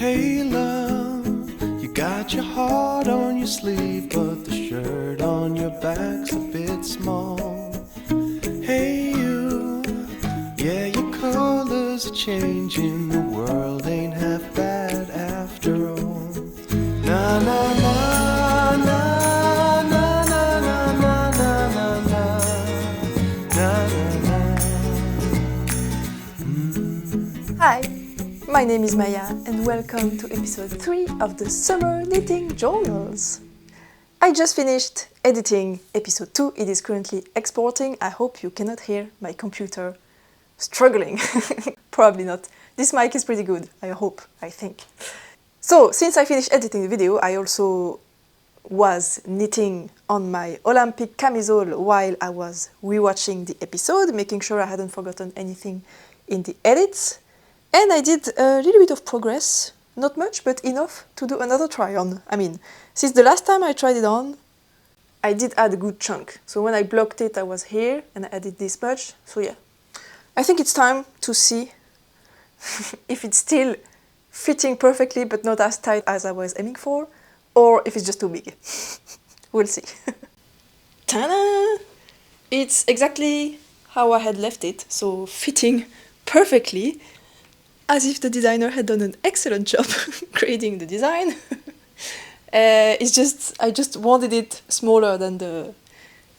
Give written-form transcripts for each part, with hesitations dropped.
Hey love, you got your heart on your sleeve, but the shirt on your back's a bit small. Hey you, yeah, your colors are changing, the world ain't half bad after all. Na na na na na na na na na na na na. Hi, my name is Maya and welcome to episode 3 of the Summer Knitting Journals. I just finished editing episode 2, it is currently exporting. I hope you cannot hear my computer struggling. Probably not. This mic is pretty good, I think. So, since I finished editing the video, I also was knitting on my Olympic camisole while I was rewatching the episode, making sure I hadn't forgotten anything in the edits. And I did a little bit of progress, not much, but enough to do another try on. I mean, since the last time I tried it on, I did add a good chunk. So when I blocked it, I was here and I added this much. So yeah, I think it's time to see if it's still fitting perfectly, but not as tight as I was aiming for, or if it's just too big. We'll see. Ta-da! It's exactly how I had left it, so fitting perfectly, as if the designer had done an excellent job creating the design. I just wanted it smaller than the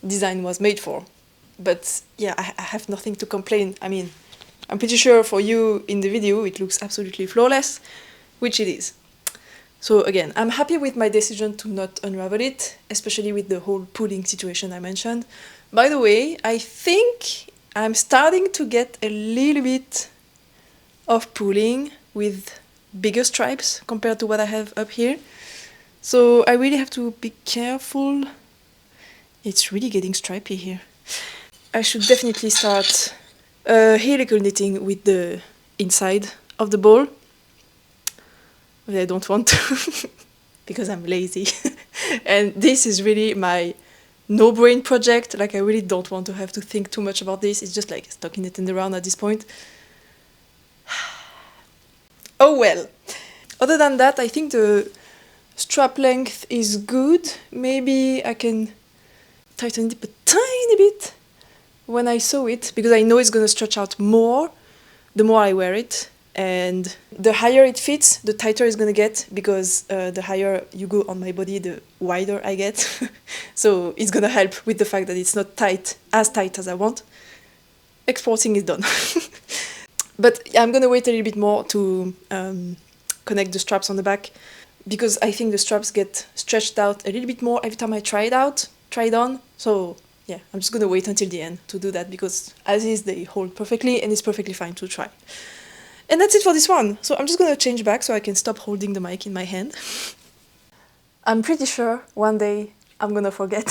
design was made for. But yeah, I have nothing to complain. I mean, I'm pretty sure for you in the video it looks absolutely flawless, which it is. So again, I'm happy with my decision to not unravel it, especially with the whole pulling situation I mentioned. By the way, I think I'm starting to get a little bit of pulling with bigger stripes compared to what I have up here. So I really have to be careful. It's really getting stripy here. I should definitely start helical knitting with the inside of the ball. But I don't want to because I'm lazy. And this is really my no-brain project. Like, I really don't want to have to think too much about this. It's just like stocking it in the round at this point. Oh well. Other than that, I think the strap length is good. Maybe I can tighten it a tiny bit when I sew it, because I know it's going to stretch out more the more I wear it. And the higher it fits, the tighter it's going to get, because the higher you go on my body, the wider I get. So it's going to help with the fact that it's not tight as I want. Exporting is done. But I'm going to wait a little bit more to connect the straps on the back, because I think the straps get stretched out a little bit more every time I try it on. So yeah, I'm just going to wait until the end to do that, because as is, they hold perfectly and it's perfectly fine to try. And that's it for this one. So I'm just going to change back so I can stop holding the mic in my hand. I'm pretty sure one day I'm going to forget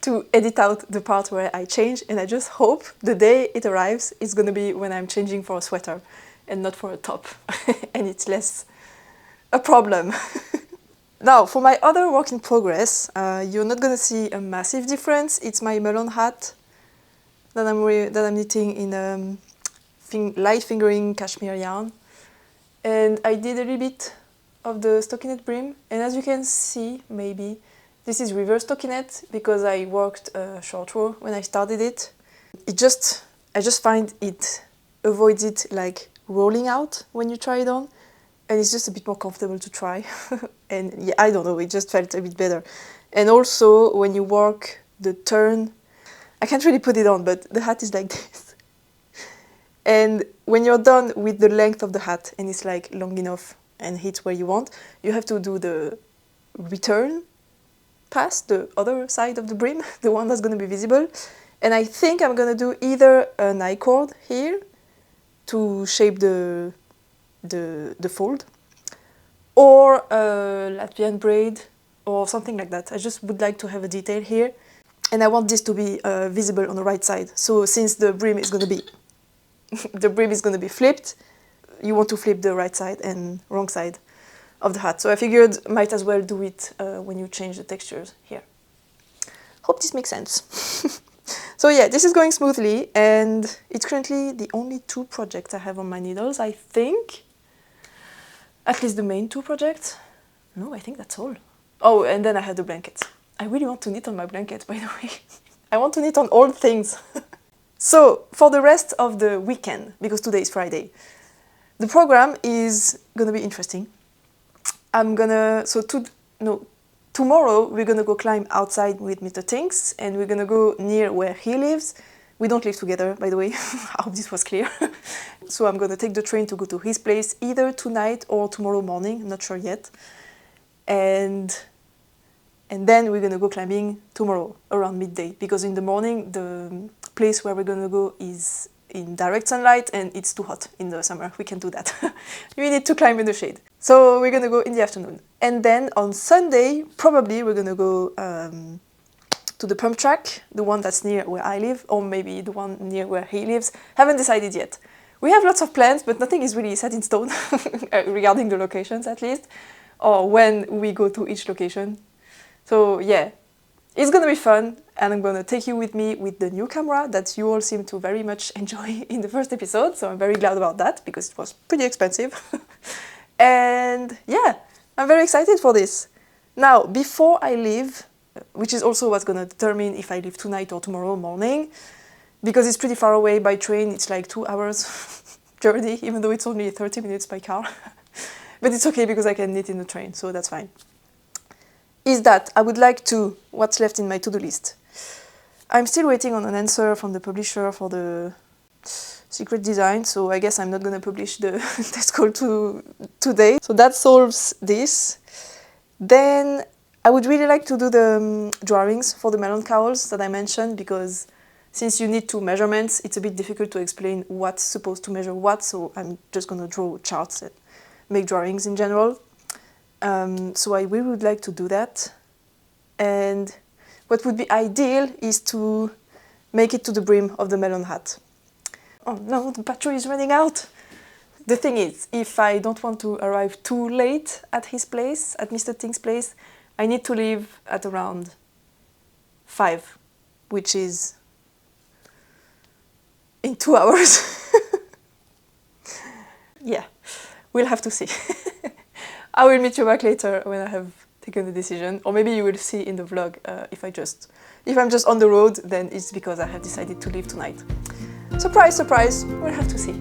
to edit out the part where I change, and I just hope the day it arrives it's going to be when I'm changing for a sweater and not for a top. And it's less a problem. Now, for my other work in progress, you're not going to see a massive difference. It's my Melon Hat that I'm knitting in light fingering cashmere yarn. And I did a little bit of the stockinette brim. And as you can see, maybe, this is reverse stockinette, because I worked a short row when I started it. I just find it avoids it like rolling out when you try it on. And it's just a bit more comfortable to try. And yeah, I don't know, it just felt a bit better. And also, when you work the turn, I can't really put it on, but the hat is like this. And when you're done with the length of the hat, and it's like long enough and hits where you want, you have to do the return pass, the other side of the brim, the one that's going to be visible. And I think I'm going to do either an I-cord here to shape the fold, or a Latvian braid, or something like that. I just would like to have a detail here, and I want this to be visible on the right side. So since the brim is going to be flipped, you want to flip the right side and wrong side of the hat. So I figured might as well do it when you change the textures here. Hope this makes sense. So yeah, this is going smoothly, and it's currently the only 2 projects I have on my needles, I think. At least the main 2 projects. No, I think that's all. Oh, and then I have the blankets. I really want to knit on my blankets, by the way. I want to knit on all things. So, for the rest of the weekend, because today is Friday, the program is gonna be interesting. Tomorrow we're gonna go climb outside with Mr. Tinks, and we're gonna go near where he lives. We don't live together, by the way. I hope this was clear. So I'm gonna take the train to go to his place either tonight or tomorrow morning, I'm not sure yet. And then we're gonna go climbing tomorrow around midday, because in the morning the place where we're gonna go is in direct sunlight and it's too hot in the summer. We can't do that. We need to climb in the shade. So we're gonna go in the afternoon. And then on Sunday, probably we're gonna go to the pump track, the one that's near where I live, or maybe the one near where he lives. Haven't decided yet. We have lots of plans, but nothing is really set in stone, regarding the locations at least, or when we go to each location. So yeah, it's gonna be fun, and I'm gonna take you with me with the new camera that you all seem to very much enjoy in the first episode, so I'm very glad about that, because it was pretty expensive. And yeah, I'm very excited for this. Now, before I leave, which is also what's gonna determine if I leave tonight or tomorrow morning, because it's pretty far away by train, it's like 2 hours journey, even though it's only 30 minutes by car. But it's okay because I can knit in the train, so that's fine. Is that I would like to, what's left in my to-do list. I'm still waiting on an answer from the publisher for the secret design, so I guess I'm not gonna publish the test call today. So that solves this. Then I would really like to do the drawings for the melon cowls that I mentioned, because since you need 2 measurements, it's a bit difficult to explain what's supposed to measure what, so I'm just gonna draw charts and make drawings in general. So I really would like to do that. And what would be ideal is to make it to the brim of the melon hat. Oh no, the battery is running out! The thing is, if I don't want to arrive too late at his place, at Mr. Tink's place, I need to leave at around 5, which is in 2 hours. Yeah, we'll have to see. I will meet you back later when I have taken the decision, or maybe you will see in the vlog if I'm just on the road, then it's because I have decided to leave tonight. Surprise, surprise, we'll have to see.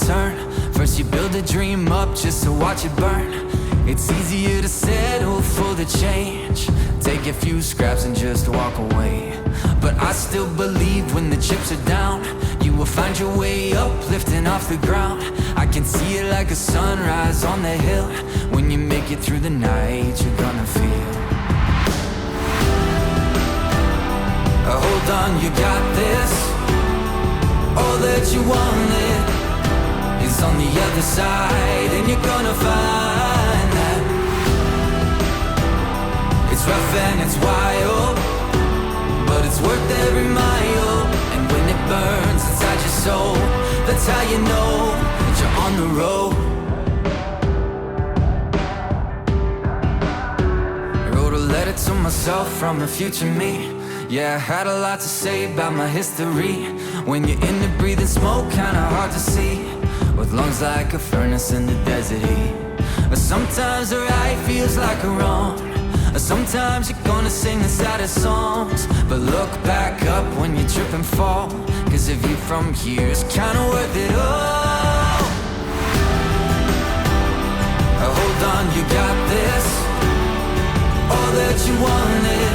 Turn. First you build a dream up just to watch it burn. It's easier to settle for the change, take a few scraps and just walk away. But I still believe when the chips are down, you will find your way up, lifting off the ground. I can see it like a sunrise on the hill. When you make it through the night, you're gonna feel. Hold on, you got this. All that you wanted is on the other side, and you're gonna find that it's rough and it's wild, but it's worth every mile. And when it burns inside your soul, that's how you know that you're on the road. I wrote a letter to myself from the future me. Yeah, I had a lot to say about my history. When you're in the breathing smoke, kinda hard to see, with lungs like a furnace in the desert heat. Sometimes the right feels like a wrong. Sometimes you're gonna sing the saddest songs, but look back up when you trip and fall. 'cause a view from here is kinda worth it all. Hold on, you got this. All that you wanted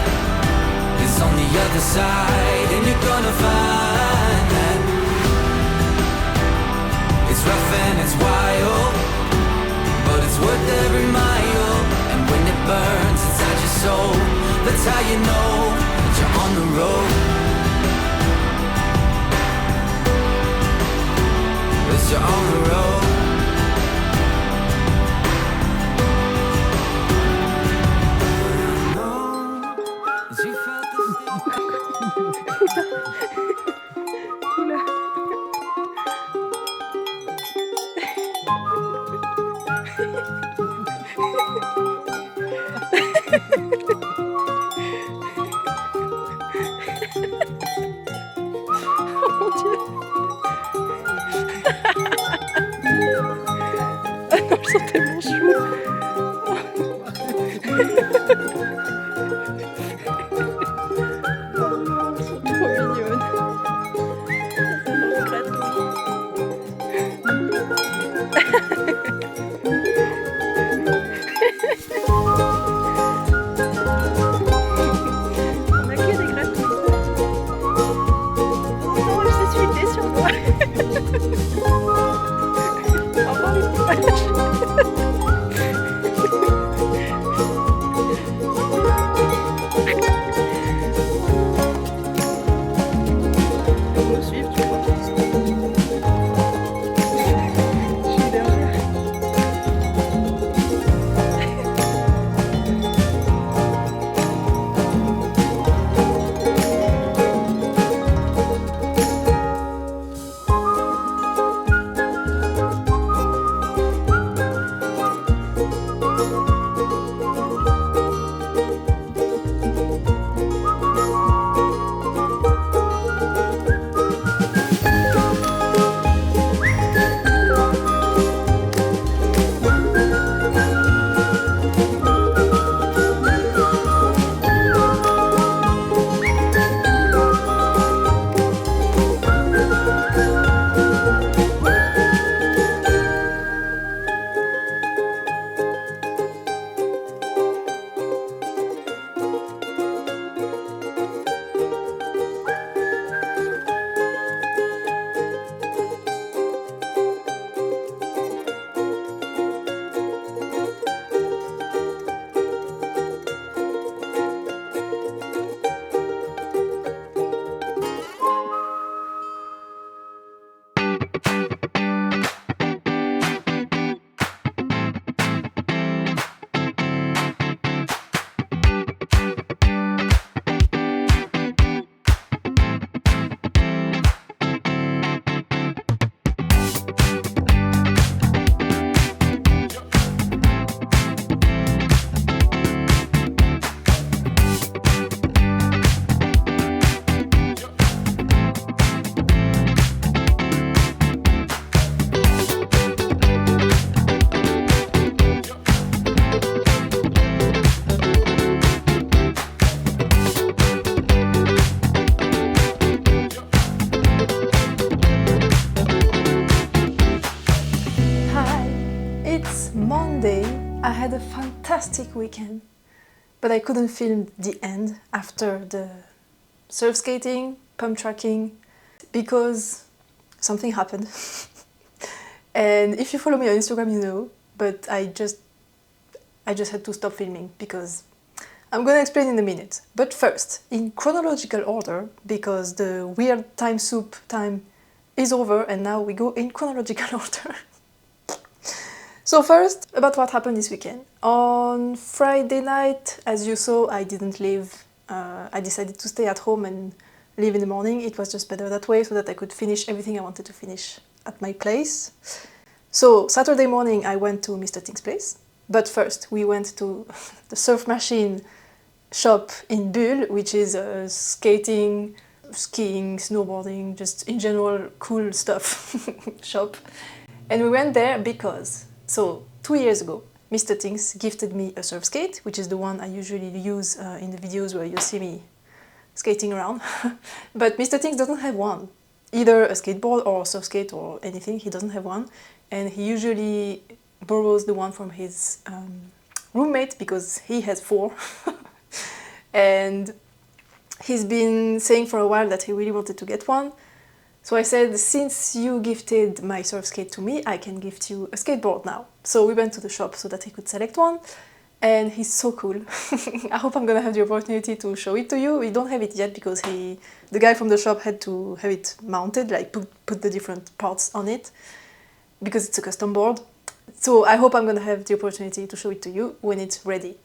is on the other side, and you're gonna find that it's rough and it's wild, but it's worth every mile. And when it burns inside your soul, that's how you know that you're on the road. That you're on the road. Elles sont tellement choues. Oh non, elles sont trop mignonnes. Elles ont gratouille. On a que des gratouilles. Oh non, elle s'est suivie sur moi. Au revoir les images. Monday, I had a fantastic weekend, but I couldn't film the end after the surf skating, pump tracking, because something happened. And if you follow me on Instagram, you know, but I just had to stop filming because I'm gonna explain in a minute. But first, in chronological order, because the weird time soup time is over and now we go in chronological order. So first, about what happened this weekend. On Friday night, as you saw, I didn't leave. I decided to stay at home and leave in the morning. It was just better that way so that I could finish everything I wanted to finish at my place. So Saturday morning, I went to Mr. Tinks' place. But first, we went to the surf machine shop in Bulle, which is a skating, skiing, snowboarding, just in general cool stuff shop. And we went there because, so 2 years ago, Mr. Tinks gifted me a surf skate, which is the one I usually use in the videos where you see me skating around. But Mr. Tinks doesn't have one. either a skateboard or surf skate or anything. He doesn't have one, and he usually borrows the one from his roommate because he has 4. And he's been saying for a while that he really wanted to get one. So I said, since you gifted my surf skate to me, I can gift you a skateboard now. So we went to the shop so that he could select one, and he's so cool. I hope I'm gonna have the opportunity to show it to you. We don't have it yet because the guy from the shop had to have it mounted, like put the different parts on it, because it's a custom board. So I hope I'm gonna have the opportunity to show it to you when it's ready.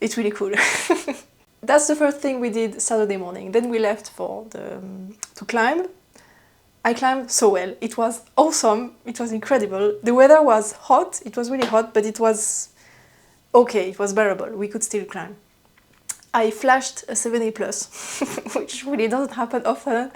It's really cool. That's the first thing we did Saturday morning. Then we left for to climb. I climbed so well. It was awesome. It was incredible. The weather was hot. It was really hot, but it was okay. It was bearable. We could still climb. I flashed a 7A+, which really doesn't happen often.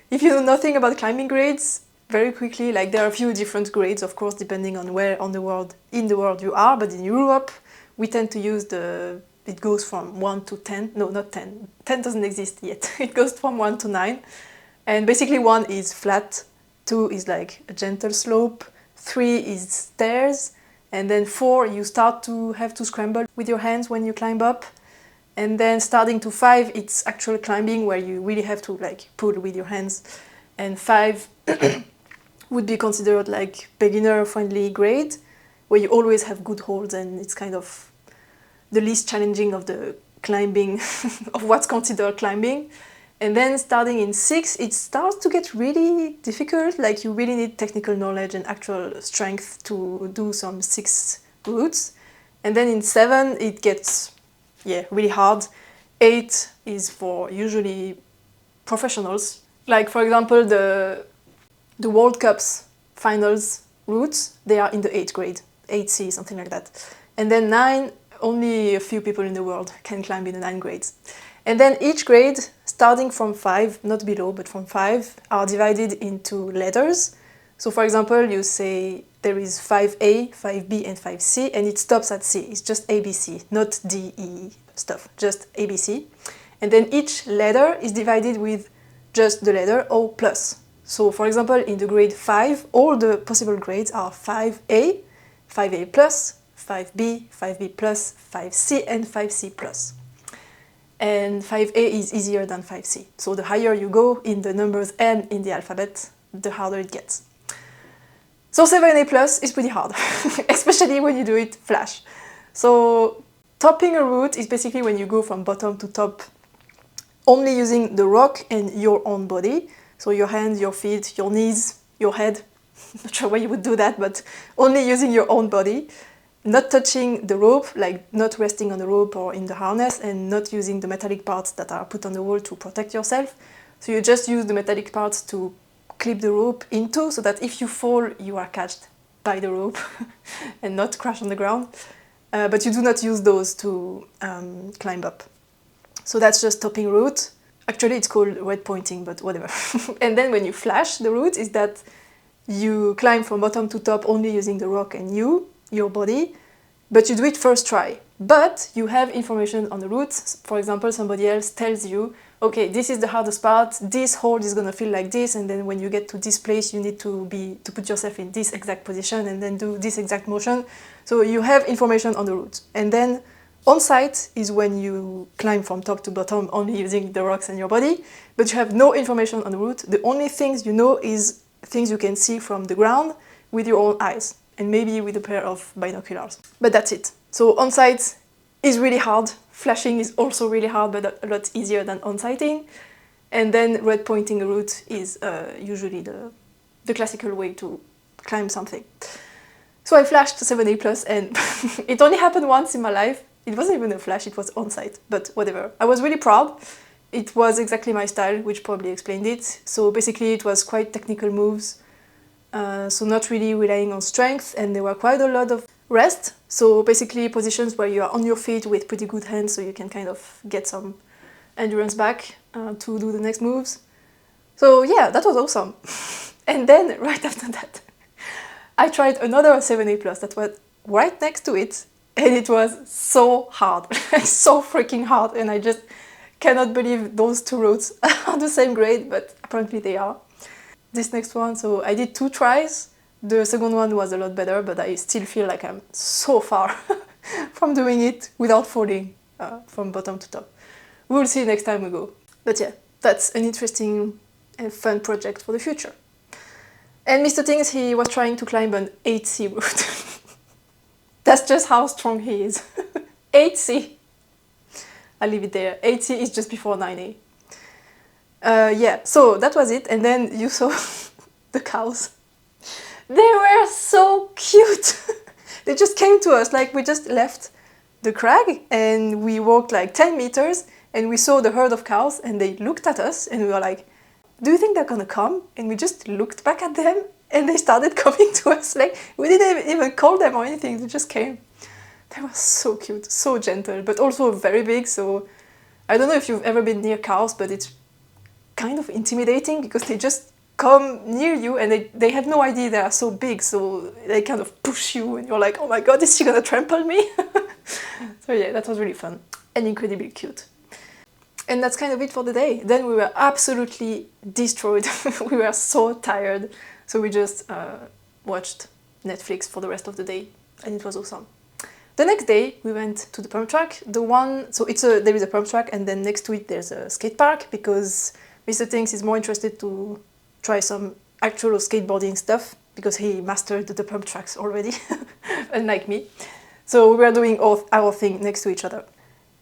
If you know nothing about climbing grades, very quickly, like there are a few different grades, of course, depending on where in the world you are, but in Europe, we tend to use it goes from 1 to 10. No, not 10. 10 doesn't exist yet. It goes from 1 to 9. And basically 1 is flat, 2 is like a gentle slope, 3 is stairs, and then 4 you start to have to scramble with your hands when you climb up. And then starting to 5, it's actual climbing where you really have to like pull with your hands. And 5 would be considered like beginner-friendly grade, where you always have good holds, and it's kind of the least challenging of the climbing, of what's considered climbing. And then starting in 6, it starts to get really difficult, like you really need technical knowledge and actual strength to do some 6 routes. And then in 7, it gets, really hard. 8 is for usually professionals. Like for example, the World Cups finals routes, they are in the 8th grade, 8C, something like that. And then 9, only a few people in the world can climb in the 9 grades. And then each grade, starting from 5, not below, but from 5, are divided into letters. So for example, you say there is 5A, 5B, and 5C, and it stops at C. It's just ABC, not D, E stuff, just ABC. And then each letter is divided with just the letter O plus. So for example, in the grade 5, all the possible grades are 5A, 5A plus, 5B, 5B plus, 5C, and 5C plus. And 5A is easier than 5C. So the higher you go in the numbers and in the alphabet, the harder it gets. So 7A plus is pretty hard, especially when you do it flash. So topping a route is basically when you go from bottom to top only using the rock and your own body. So your hands, your feet, your knees, your head. Not sure why you would do that, but only using your own body. Not touching the rope, like not resting on the rope or in the harness, and not using the metallic parts that are put on the wall to protect yourself. So you just use the metallic parts to clip the rope into, so that if you fall, you are catched by the rope and not crash on the ground. But you do not use those to climb up. So that's just topping route. Actually, it's called red pointing, but whatever. And then when you flash the route, is that you climb from bottom to top only using the rock and your body, but you do it first try. But you have information on the route. For example, somebody else tells you, okay, this is the hardest part, this hold is gonna feel like this, and then when you get to this place, you need to put yourself in this exact position and then do this exact motion. So you have information on the route. And then on site is when you climb from top to bottom only using the rocks and your body, but you have no information on the route. The only things you know is things you can see from the ground with your own eyes, and maybe with a pair of binoculars. But that's it. So on-site is really hard. Flashing is also really hard, but a lot easier than on-siting. And then red pointing a route is usually the classical way to climb something. So I flashed 7A plus, and it only happened once in my life. It wasn't even a flash, it was on-site, but whatever. I was really proud. It was exactly my style, which probably explained it. So basically it was quite technical moves. So not really relying on strength, and there were quite a lot of rest. So basically positions where you are on your feet with pretty good hands, so you can kind of get some endurance back to do the next moves. So yeah, that was awesome. And then right after that, I tried another 7A plus that was right next to it, and it was so hard, so freaking hard, and I just cannot believe those two routes are the same grade, but apparently they are. This next one, so I did 2 tries. The second one was a lot better, but I still feel like I'm so far from doing it without falling from bottom to top. We'll see next time we go. But yeah, that's an interesting and fun project for the future. And Mr. Tinks, he was trying to climb an 8C route. That's just how strong he is. 8C. I'll leave it there. 8C is just before 9A. Yeah, so that was it. And then you saw the cows. They were so cute. They just came to us, like we just left the crag and we walked like 10 meters and we saw the herd of cows and they looked at us and we were like, do you think they're gonna come? And we just looked back at them and they started coming to us. Like we didn't even call them or anything, they just came. They were so cute, so gentle, but also very big. So I don't know if you've ever been near cows, but it's kind of intimidating because they just come near you and they have no idea they are so big, so they kind of push you and you're like, oh my god, is she gonna trample me? So yeah, that was really fun and incredibly cute. And that's kind of it for the day. Then we were absolutely destroyed. We were so tired, so we just watched Netflix for the rest of the day and it was awesome. The next day we went to the pump track. There is a pump track and then next to it there's a skate park because Mr. Tinks is more interested to try some actual skateboarding stuff because he mastered the pump tracks already, unlike me. So we were doing our thing next to each other.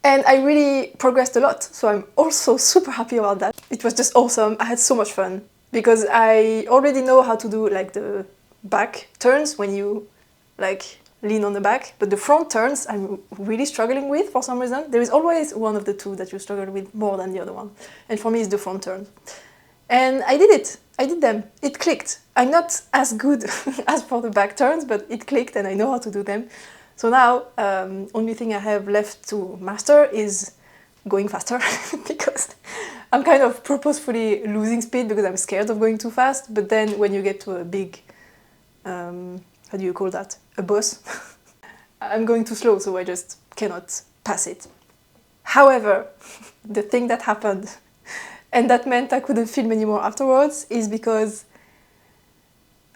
And I really progressed a lot, so I'm also super happy about that. It was just awesome. I had so much fun because I already know how to do like the back turns when you like lean on the back, but the front turns I'm really struggling with for some reason. There is always one of the two that you struggle with more than the other one. And for me it's the front turn. And I did it. I did them. It clicked. I'm not as good as for the back turns, but it clicked and I know how to do them. So now, only thing I have left to master is going faster because I'm kind of purposefully losing speed because I'm scared of going too fast. But then when you get to a big, how do you call that? A boss, I'm going too slow, so I just cannot pass it. However, the thing that happened, and that meant I couldn't film anymore afterwards, is because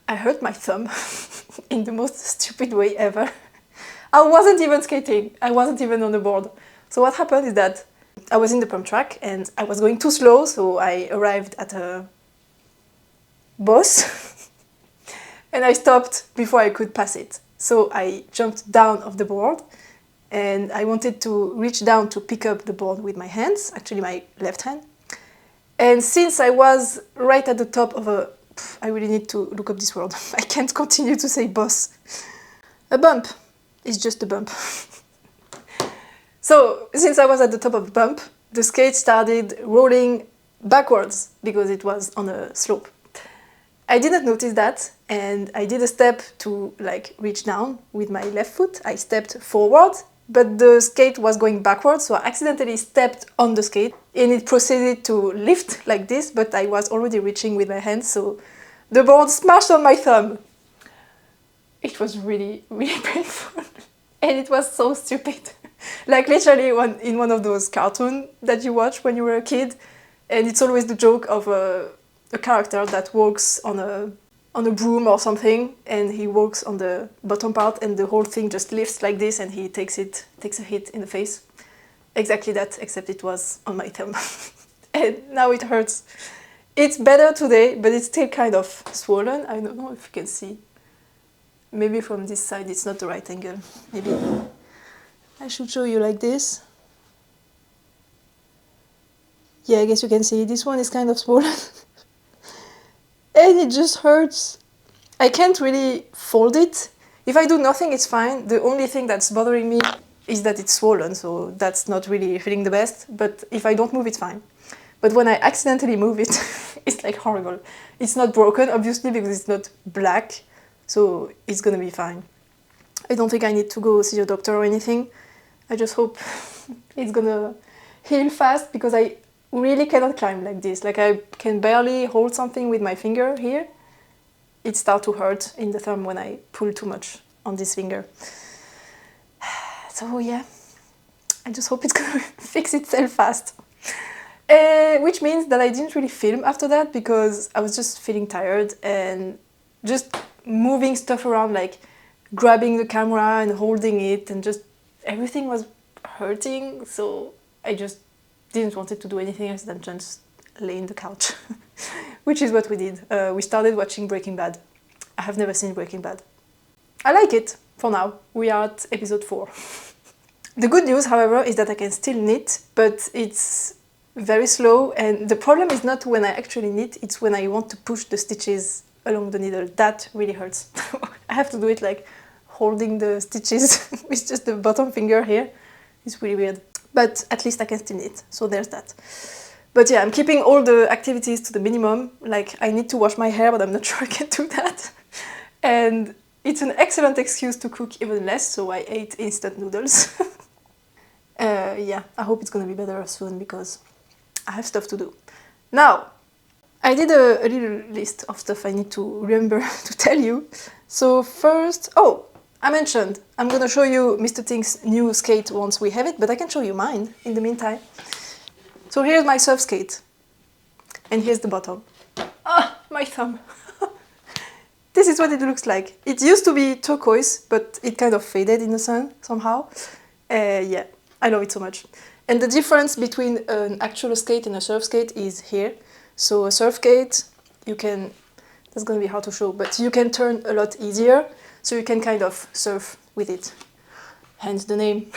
I hurt my thumb in the most stupid way ever. I wasn't even skating, I wasn't even on the board. So what happened is that I was in the pump track and I was going too slow, so I arrived at a boss and I stopped before I could pass it. So I jumped down off the board and I wanted to reach down to pick up the board with my hands, actually my left hand. And since I was right at the top of I really need to look up this word. I can't continue to say boss. A bump. It's just a bump. So since I was at the top of the bump, the skate started rolling backwards because it was on a slope. I didn't notice that and I did a step to like reach down with my left foot. I stepped forward, but the skate was going backwards, so I accidentally stepped on the skate and it proceeded to lift like this, but I was already reaching with my hands, so the board smashed on my thumb. It was really, really painful. And it was so stupid. Like literally in one of those cartoons that you watch when you were a kid, and it's always the joke of a character that walks on a broom or something, and he walks on the bottom part and the whole thing just lifts like this and he takes a hit in the face. Exactly that, except it was on my thumb. And now it hurts. It's better today, but it's still kind of swollen. I don't know if you can see. Maybe from this side it's not the right angle. Maybe I should show you like this. Yeah, I guess you can see this one is kind of swollen. And it just hurts. I can't really fold it. If I do nothing, it's fine. The only thing that's bothering me is that it's swollen, so that's not really feeling the best. But if I don't move, it's fine. But when I accidentally move it, it's like horrible. It's not broken, obviously, because it's not black. So it's gonna be fine. I don't think I need to go see a doctor or anything. I just hope it's gonna heal fast because I really cannot climb like this. Like I can barely hold something with my finger here. It starts to hurt in the thumb when I pull too much on this finger. So yeah, I just hope it's gonna fix itself fast. Which means that I didn't really film after that because I was just feeling tired and just moving stuff around, like grabbing the camera and holding it, and just everything was hurting, so I just didn't want to do anything else than just lay in the couch. Which is what we did. We started watching Breaking Bad. I have never seen Breaking Bad. I like it, for now. We are at episode 4. The good news, however, is that I can still knit, but it's very slow, and the problem is not when I actually knit, it's when I want to push the stitches along the needle. That really hurts. I have to do it like holding the stitches with just the bottom finger here. It's really weird. But at least I can still knit, so there's that. But yeah, I'm keeping all the activities to the minimum. Like, I need to wash my hair, but I'm not sure I can do that. And it's an excellent excuse to cook even less, so I ate instant noodles. Yeah, I hope it's gonna be better soon because I have stuff to do. Now, I did a little list of stuff I need to remember to tell you. So first, oh, I mentioned I'm gonna show you Mr. Tinks' new skate once we have it, but I can show you mine in the meantime. So here's my surf skate, and here's the bottom. Ah, my thumb. This is what it looks like. It used to be turquoise, but it kind of faded in the sun somehow. Yeah, I love it so much. And the difference between an actual skate and a surf skate is here. So a surf skate, you can, that's gonna be hard to show, but you can turn a lot easier, so you can kind of surf with it. Hence the name.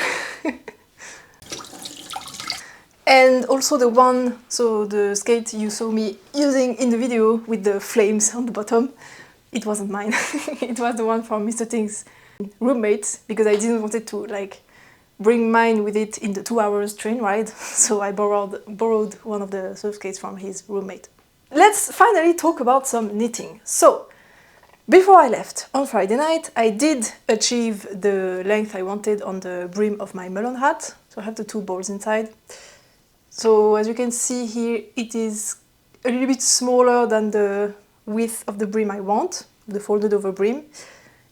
And also the one, so the skate you saw me using in the video with the flames on the bottom, it wasn't mine. It was the one from Mr. Tinks' roommate, because I didn't want it to like bring mine with it in the 2 hours train ride, so I borrowed one of the surf skates from his roommate. Let's finally talk about some knitting. So, before I left on Friday night, I did achieve the length I wanted on the brim of my melon hat. So I have the 2 balls inside. So as you can see here, it is a little bit smaller than the width of the brim I want, the folded over brim.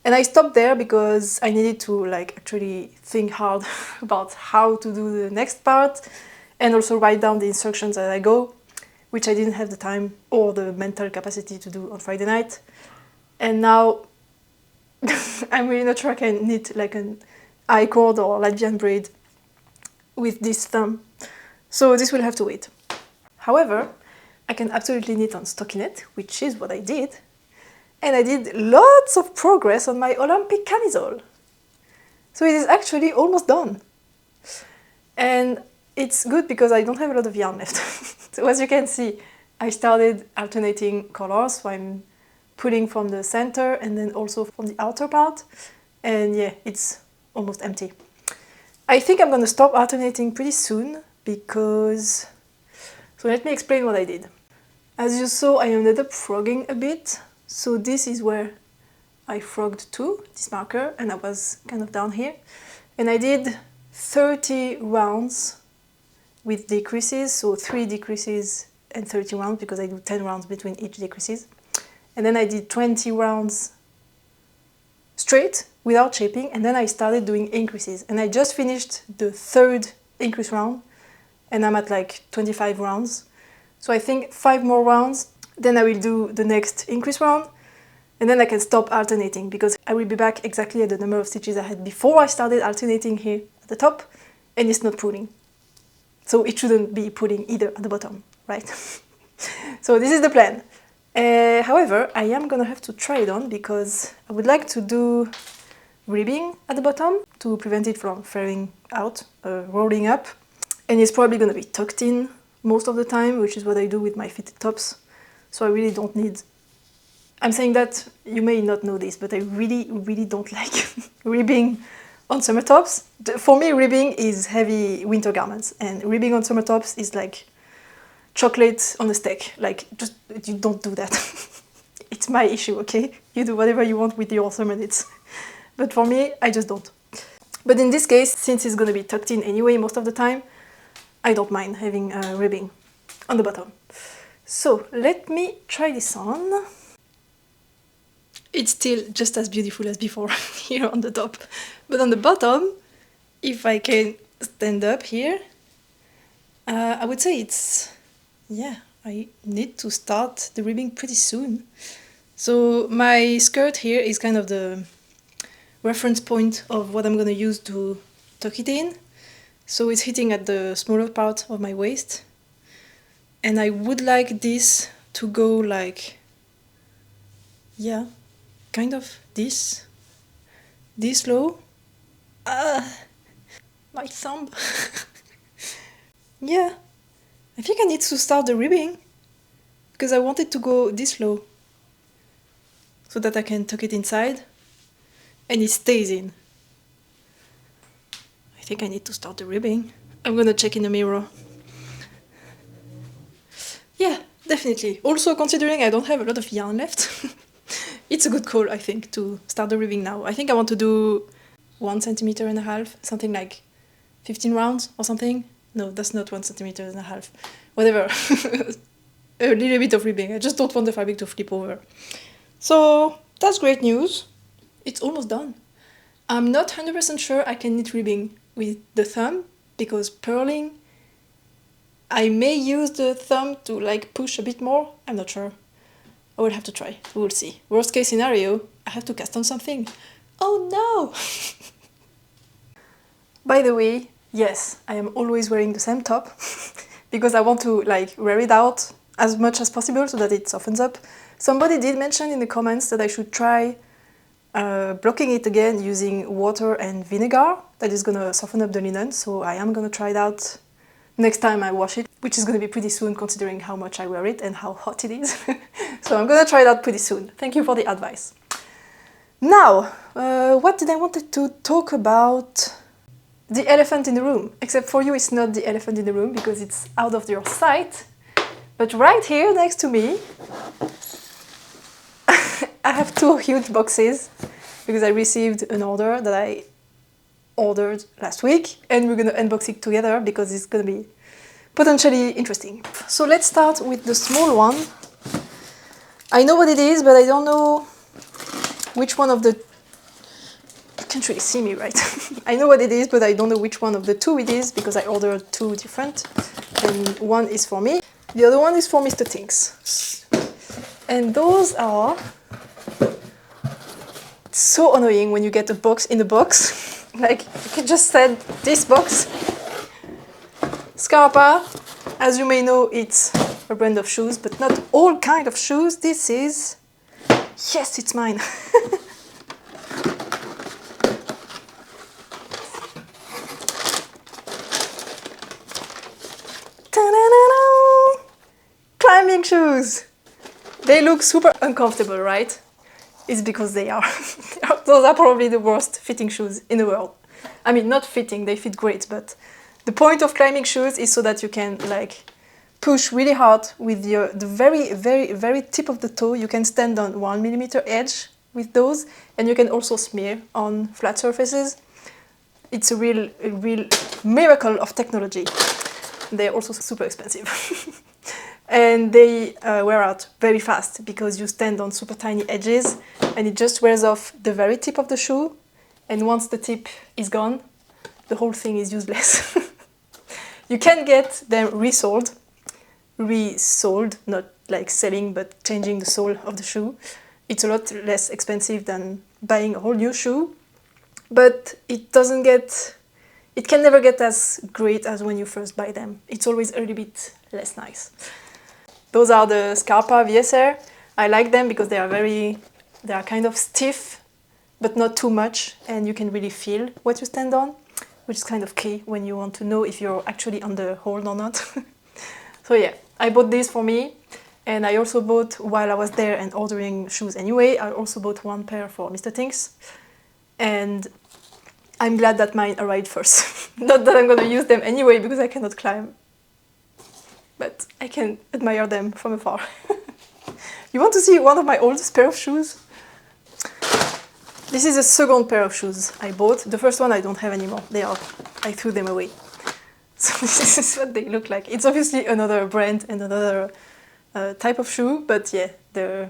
And I stopped there because I needed to like actually think hard about how to do the next part and also write down the instructions as I go, which I didn't have the time or the mental capacity to do on Friday night. And now I'm really not sure I can knit like an I-cord or Latvian braid with this thumb. So this will have to wait. However, I can absolutely knit on stockinette, which is what I did. And I did lots of progress on my Olympic camisole. So it is actually almost done. And it's good because I don't have a lot of yarn left. So as you can see, I started alternating colors, so I'm pulling from the center and then also from the outer part. And yeah, it's almost empty. I think I'm gonna stop alternating pretty soon because... So let me explain what I did. As you saw, I ended up frogging a bit. So this is where I frogged to, this marker, and I was kind of down here. And I did 30 rounds with decreases, so 3 decreases and 30 rounds because I do 10 rounds between each decreases. And then I did 20 rounds straight without shaping, and then I started doing increases. And I just finished the 3rd increase round, and I'm at like 25 rounds. So I think 5 more rounds, then I will do the next increase round, and then I can stop alternating because I will be back exactly at the number of stitches I had before I started alternating here at the top, and it's not pulling. So it shouldn't be pulling either at the bottom, right? So this is the plan. However, I am gonna have to try it on because I would like to do ribbing at the bottom to prevent it from flaring out, rolling up. And it's probably gonna be tucked in most of the time, which is what I do with my fitted tops. So I really don't need... I'm saying that, you may not know this, but I really don't like ribbing on summer tops. For me, ribbing is heavy winter garments, and ribbing on summer tops is like chocolate on a stick. Like, just, you don't do that. It's my issue, okay? You do whatever you want with your summer knits. But for me, I just don't. But in this case, since it's gonna be tucked in anyway most of the time, I don't mind having ribbing on the bottom. So let me try this on. It's still just as beautiful as before here on the top. But on the bottom, if I can stand up here, I would say it's, yeah, I need to start the ribbing pretty soon. So my skirt here is kind of the reference point of what I'm gonna use to tuck it in. So it's hitting at the smaller part of my waist. And I would like this to go like, yeah, kind of this low. My thumb. Yeah, I think I need to start the ribbing because I want it to go this low so that I can tuck it inside and it stays in. I think I need to start the ribbing. I'm gonna check in the mirror. Yeah, definitely. Also considering I don't have a lot of yarn left, it's a good call, I think, to start the ribbing now. I think I want to do 1.5 centimeters, something like 15 rounds or something. No, that's not 1.5 centimeters. Whatever. A little bit of ribbing. I just don't want the fabric to flip over. So that's great news. It's almost done. I'm not 100% sure I can knit ribbing with the thumb because purling, I may use the thumb to like push a bit more. I'm not sure. I will have to try. We'll see. Worst case scenario, I have to cast on something. Oh no! By the way, yes, I am always wearing the same top because I want to like wear it out as much as possible so that it softens up. Somebody did mention in the comments that I should try blocking it again using water and vinegar. That is gonna soften up the linen, so I am gonna try it out next time I wash it, which is gonna be pretty soon considering how much I wear it and how hot it is. So I'm gonna try it out pretty soon. Thank you for the advice. Now, what did I wanted to talk about? The elephant in the room. Except for you, it's not the elephant in the room because it's out of your sight. But right here next to me, I have 2 huge boxes because I received an order that I ordered last week and we're gonna unbox it together because it's gonna be potentially interesting. So let's start with the small one. I know what it is, but I don't know which one of the... You can't really see me, right? I know what it is, but I don't know which one of the 2 it is because I ordered 2 different and one is for me. The other one is for Mr. Tinks. And those are so annoying when you get a box in a box. Like, you can just send this box. Scarpa, as you may know, it's a brand of shoes, but not all kind of shoes. This is... Yes, it's mine. Ta-da-da-da! Climbing shoes! They look super uncomfortable, right? It's because they are. Those are probably the worst fitting shoes in the world. I mean, not fitting, they fit great, but the point of climbing shoes is so that you can like push really hard with the very, very, very tip of the toe. You can stand on 1mm edge with those, and you can also smear on flat surfaces. It's a real miracle of technology. They're also super expensive. And they wear out very fast because you stand on super tiny edges and it just wears off the very tip of the shoe, and once the tip is gone, the whole thing is useless. You can get them resoled, not like selling but changing the sole of the shoe. It's a lot less expensive than buying a whole new shoe, but it can never get as great as when you first buy them. It's always a little bit less nice. Those are the Scarpa VSR. I like them because they are kind of stiff, but not too much, and you can really feel what you stand on, which is kind of key when you want to know if you're actually on the hold or not. So yeah, I bought this for me, and I also bought, while I was there and ordering shoes anyway, I also bought 1 pair for Mr. Tinks, and I'm glad that mine arrived first. Not that I'm gonna use them anyway because I cannot climb, but I can admire them from afar. You want to see one of my oldest pair of shoes? This is a second pair of shoes I bought. The first one I don't have anymore. I threw them away. So this is what they look like. It's obviously another brand and another type of shoe, but yeah, the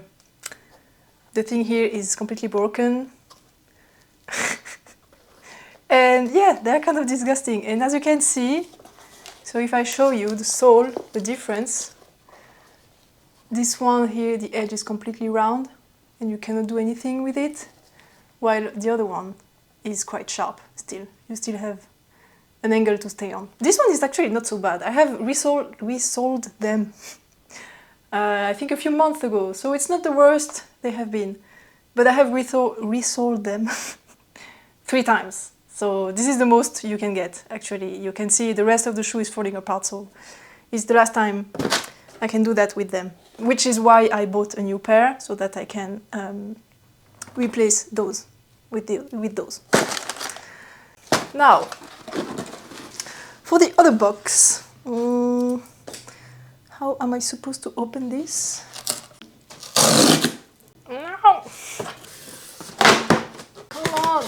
thing here is completely broken. And yeah, they're kind of disgusting. And as you can see, So if I show you the sole, the difference, this one here, the edge is completely round and you cannot do anything with it, while the other one is quite sharp still. You still have an angle to stay on. This one is actually not so bad. I have resoled them I think a few months ago, so it's not the worst they have been. But I have resoled them 3 times. So this is the most you can get, actually. You can see the rest of the shoe is falling apart, so it's the last time I can do that with them. Which is why I bought a new pair, so that I can replace those with those. Now, for the other box, how am I supposed to open this? No! Come on!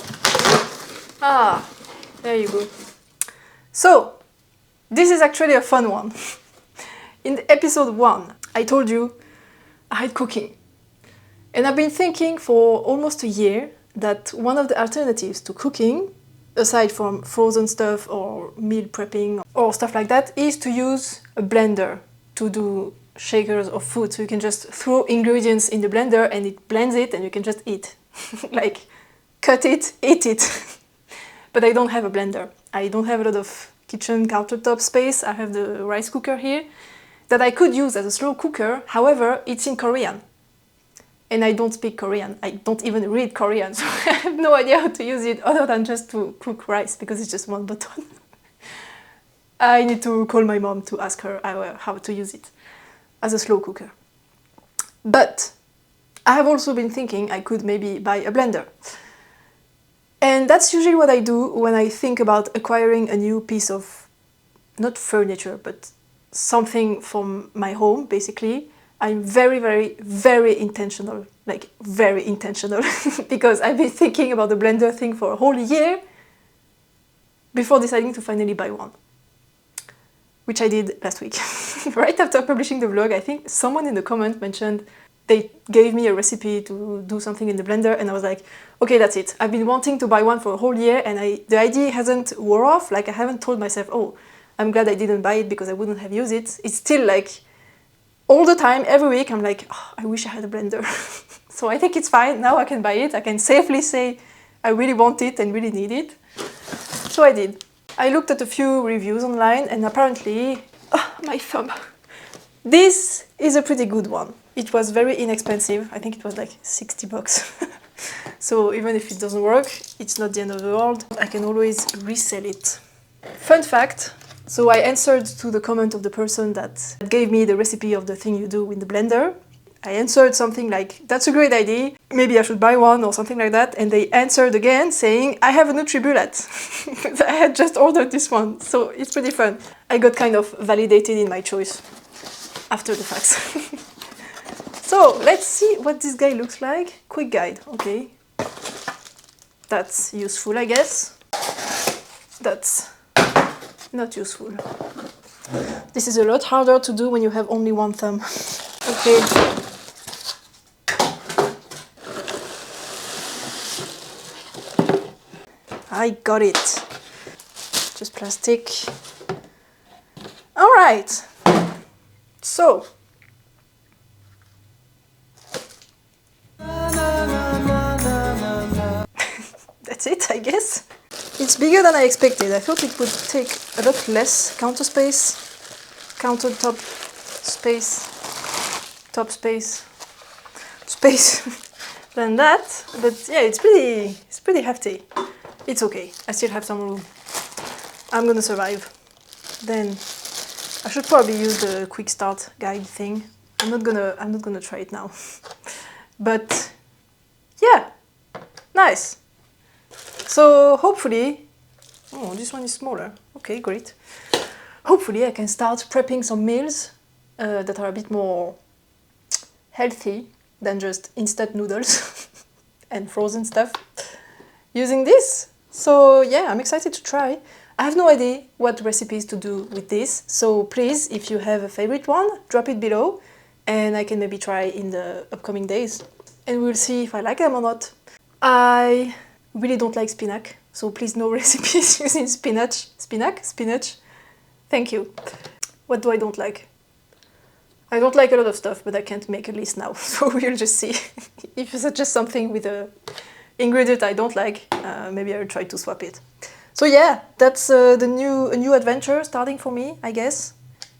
Ah, there you go. So, this is actually a fun one. In episode 1, I told you I had cooking. And I've been thinking for almost a year that one of the alternatives to cooking, aside from frozen stuff or meal prepping or stuff like that, is to use a blender to do shakers of food. So you can just throw ingredients in the blender and it blends it and you can just eat. Like, cut it, eat it. But I don't have a blender. I don't have a lot of kitchen countertop space. I have the rice cooker here that I could use as a slow cooker. However, it's in Korean. And I don't speak Korean. I don't even read Korean, so I have no idea how to use it other than just to cook rice, because it's just one button. I need to call my mom to ask her how to use it as a slow cooker. But I have also been thinking I could maybe buy a blender. And that's usually what I do when I think about acquiring a new piece of, not furniture, but something from my home, basically. I'm very, very, very intentional, like very intentional, because I've been thinking about the blender thing for a whole year before deciding to finally buy one, which I did last week. Right after publishing the vlog, I think someone in the comment mentioned they gave me a recipe to do something in the blender, and I was like, okay, that's it. I've been wanting to buy one for a whole year, and the idea hasn't wore off. Like, I haven't told myself, oh, I'm glad I didn't buy it because I wouldn't have used it. It's still like, all the time, every week, I'm like, oh, I wish I had a blender. So I think it's fine. Now I can buy it. I can safely say I really want it and really need it. So I did. I looked at a few reviews online, and apparently, my thumb. This is a pretty good one. It was very inexpensive. I think it was like 60 bucks. So even if it doesn't work, it's not the end of the world. I can always resell it. Fun fact. So I answered to the comment of the person that gave me the recipe of the thing you do in the blender. I answered something like, that's a great idea, maybe I should buy one or something like that. And they answered again saying, I have a NutriBullet. I had just ordered this one, so it's pretty fun. I got kind of validated in my choice after the facts. So let's see what this guy looks like. Quick guide, okay. That's useful, I guess. That's not useful. This is a lot harder to do when you have only one thumb. Okay. I got it. Just plastic. All right. So. That's it, I guess. It's bigger than I expected. I thought it would take a lot less countertop space, top space than that. But yeah, it's pretty hefty. It's okay. I still have some room. I'm gonna survive. Then I should probably use the quick start guide thing. I'm not gonna try it now. But yeah, nice. So hopefully, oh, this one is smaller. Okay, great. Hopefully I can start prepping some meals that are a bit more healthy than just instant noodles and frozen stuff using this. So yeah, I'm excited to try. I have no idea what recipes to do with this. So please, if you have a favorite one, drop it below and I can maybe try in the upcoming days. And we'll see if I like them or not. I really don't like spinach, so please no recipes using spinach. Thank you. What do I don't like? I don't like a lot of stuff, but I can't make a list now, so we'll just see. If you suggest something with a ingredient I don't like, maybe I'll try to swap it. So yeah, that's a new adventure starting for me, I guess.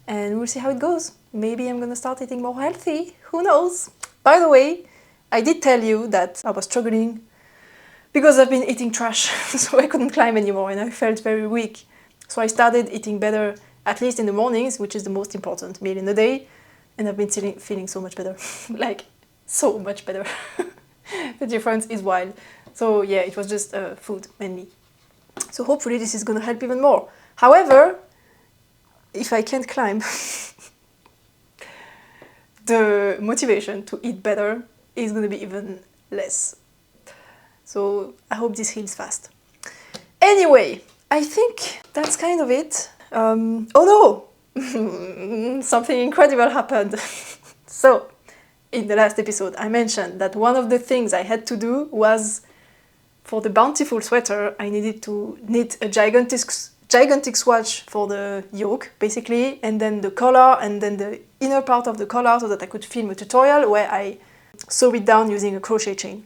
And we'll see how it goes. Maybe I'm gonna start eating more healthy, who knows? By the way, I did tell you that I was struggling because I've been eating trash, so I couldn't climb anymore and I felt very weak. So I started eating better, at least in the mornings, which is the most important meal in the day. And I've been feeling so much better, like so much better. The difference is wild. So yeah, it was just food mainly. So hopefully this is gonna help even more. However, if I can't climb, the motivation to eat better is gonna be even less. So I hope this heals fast. Anyway, I think that's kind of it. Oh no! Something incredible happened. So, in the last episode, I mentioned that one of the things I had to do was, for the Bountiful Sweater, I needed to knit a gigantic swatch for the yoke, basically, and then the collar, and then the inner part of the collar, so that I could film a tutorial where I sew it down using a crochet chain.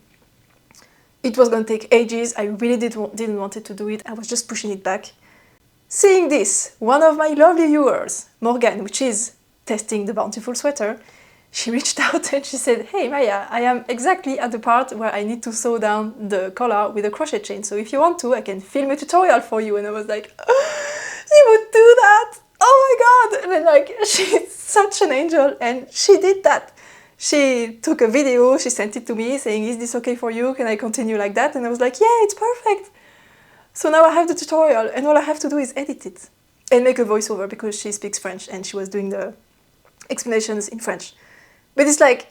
It was going to take ages. I really didn't want to do it. I was just pushing it back. Seeing this, one of my lovely viewers, Morgan, which is testing the Bountiful Sweater, she reached out and she said, "Hey Maya, I am exactly at the part where I need to sew down the collar with a crochet chain, so if you want to, I can film a tutorial for you." And I was like, "She would do that? Oh my god!" And then like, she's such an angel, and she did that. She took a video, she sent it to me saying, "Is this okay for you? Can I continue like that?" And I was like, "Yeah, it's perfect." So now I have the tutorial, and all I have to do is edit it and make a voiceover because she speaks French and she was doing the explanations in French. But it's like,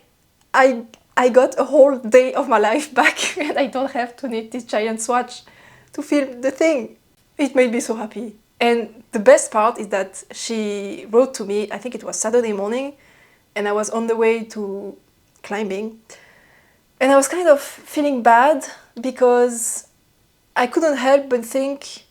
I got a whole day of my life back and I don't have to knit this giant swatch to film the thing. It made me so happy. And the best part is that she wrote to me, I think it was Saturday morning, and I was on the way to climbing. And I was kind of feeling bad because I couldn't help but think,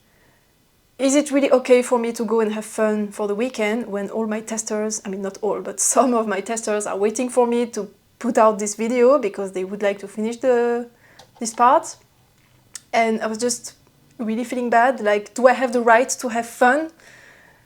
is it really okay for me to go and have fun for the weekend when all my testers, I mean not all, but some of my testers are waiting for me to put out this video because they would like to finish this part? And I was just really feeling bad, like, do I have the right to have fun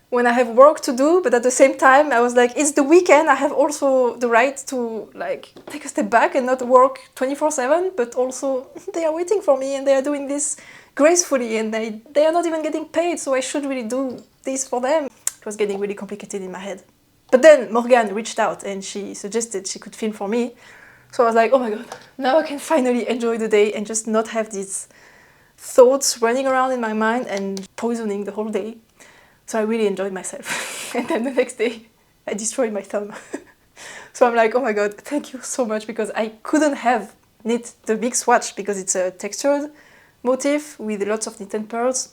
when I have work to do? But at the same time, I was like, it's the weekend, I have also the right to like take a step back and not work 24/7, but also they are waiting for me and they are doing this gracefully and they are not even getting paid, so I should really do this for them. It was getting really complicated in my head. But then Morgan reached out and she suggested she could film for me. So I was like, oh my god, now I can finally enjoy the day and just not have these thoughts running around in my mind and poisoning the whole day. So I really enjoyed myself. And then the next day, I destroyed my thumb. So I'm like, oh my god, thank you so much, because I couldn't have knit the big swatch because it's a textured motif with lots of knit and pearls.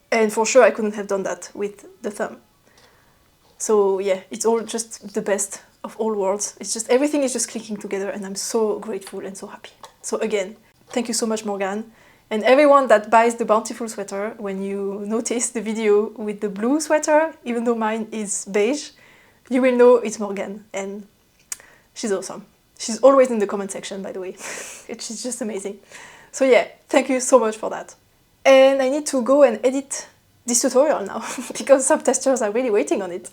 And for sure I couldn't have done that with the thumb. So yeah, it's all just the best of all worlds. It's just, everything is just clicking together and I'm so grateful and so happy. So again, thank you so much, Morgan. And everyone that buys the Bountiful Sweater, when you notice the video with the blue sweater, even though mine is beige, you will know it's Morgan, and she's awesome. She's always in the comment section, by the way. She's just amazing. So yeah, thank you so much for that. And I need to go and edit this tutorial now, because some testers are really waiting on it.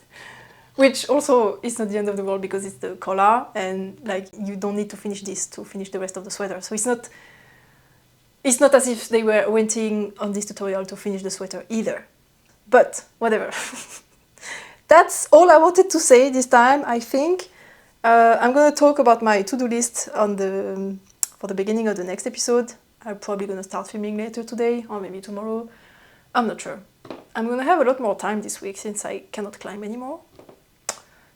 Which also is not the end of the world, because it's the collar, and like you don't need to finish this to finish the rest of the sweater. So it's not as if they were waiting on this tutorial to finish the sweater either. But whatever. That's all I wanted to say this time, I think. I'm gonna talk about my to-do list for the beginning of the next episode. I'm probably gonna start filming later today, or maybe tomorrow. I'm not sure. I'm gonna have a lot more time this week since I cannot climb anymore.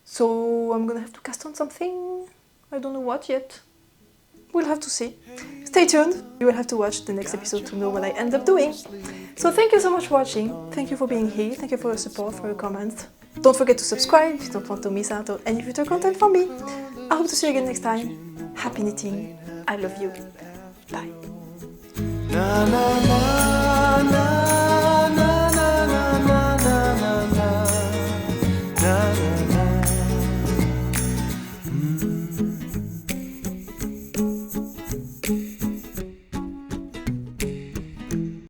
So I'm gonna have to cast on something. I don't know what yet. We'll have to see. Stay tuned. You will have to watch the next episode to know what I end up doing. So thank you so much for watching. Thank you for being here. Thank you for your support, for your comments. Don't forget to subscribe if you don't want to miss out on any future content from me. I hope to see you again next time. Happy knitting. I love you. Bye. Na na na na na na na na na. sun.